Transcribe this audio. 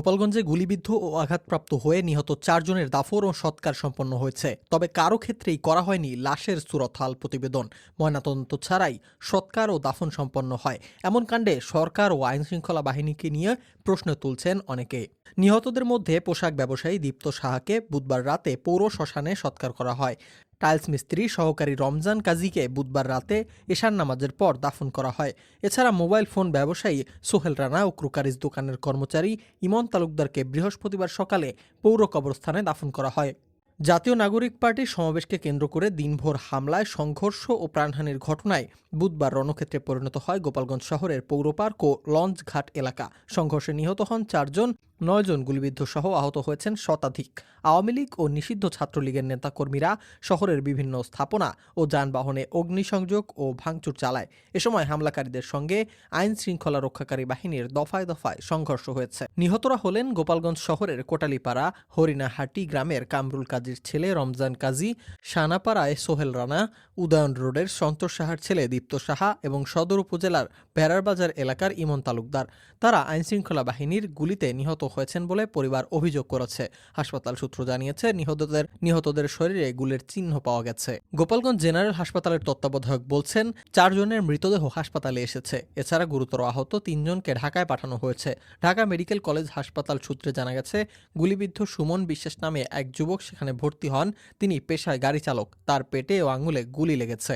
গোপালগঞ্জে গুলিবিদ্ধ ও আঘাতপ্রাপ্ত হয়ে নিহত ৪ জনের দাফন ও সৎকার সম্পন্ন হয়েছে। তবে কারো ক্ষেত্রেই করা হয়নি লাশের সুরতহাল প্রতিবেদন। ময়নাতদন্ত ছাড়াই সৎকার ও দাফন সম্পন্ন হয়। এমন কাণ্ডে সরকার ও আইনশৃঙ্খলা বাহিনীকে নিয়ে প্রশ্ন তুলছেন অনেকে। নিহতদের মধ্যে পোশাক ব্যবসায়ী দীপ্ত সাহাকে বুধবার রাতে পৌর শ্মশানে সৎকার করা হয়। টাইলস মিস্ত্রি সহকারী রমজান কাজীকে বুধবার রাতে এশার নামাজের পর দাফন করা হয়। এছাড়া মোবাইল ফোন ব্যবসায়ী সোহেল রানা ও ক্রোকারিজ দোকানের কর্মচারী ইমন তালুকদারকে বৃহস্পতিবার সকালে পৌর কবরস্থানে দাফন করা হয়। জাতীয় নাগরিক পার্টির সমাবেশকে কেন্দ্র করে দিনভর হামলায়, সংঘর্ষ ও প্রাণহানির ঘটনায় বুধবার রণক্ষেত্রে পরিণত হয় গোপালগঞ্জ শহরের পৌরপার্ক ও লঞ্চঘাট এলাকা। সংঘর্ষে নিহত হন ৪ জন, ৯ জন গুলিবিদ্ধ সহ আহত হয়েছেন শতাধিক। আওয়ামী লীগ ও নিষিদ্ধ ছাত্রলীগের নেতাকর্মীরা শহরের বিভিন্ন স্থাপনা ও যানবাহনে অগ্নিসংযোগ ও ভাঙচুর চালায়। এ সময় হামলাকারীদের সঙ্গে আইন শৃঙ্খলা রক্ষাকারী বাহিনীর দফায় দফায় সংঘর্ষ হয়েছে। নিহতরা হলেন গোপালগঞ্জ শহরের কোটালীপাড়া হরিণাহাটি গ্রামের কামরুল কাজীর ছেলে রমজান কাজী, সানাপাড়ায় সোহেল রানা, উদয়ন রোডের সন্তোষ সাহার ছেলে দীপ্ত সাহা এবং সদর উপজেলার ভেড়ারবাজার এলাকার ইমন তালুকদার। তারা আইনশৃঙ্খলা বাহিনীর গুলিতে নিহত হয়েছেন বলে পরিবার অভিযোগ করেছে। হাসপাতাল সূত্র জানিয়েছে, নিহতদের শরীরে গুলির চিহ্ন পাওয়া গেছে। গোপালগঞ্জ জেনারেল হাসপাতালের তত্ত্বাবধায়ক বলছেন, ৪ জনের মৃতদেহ হাসপাতালে এসেছে। এছাড়া গুরুতর আহত ৩ জনকে ঢাকায় পাঠানো হয়েছে। ঢাকা মেডিকেল কলেজ হাসপাতাল সূত্রে জানা গেছে, গুলিবিদ্ধ সুমন বিশ্বাস নামে এক যুবক সেখানে ভর্তি হন। তিনি পেশায় গাড়ি চালক। তার পেটে ও আঙুলে গুলি লেগেছে।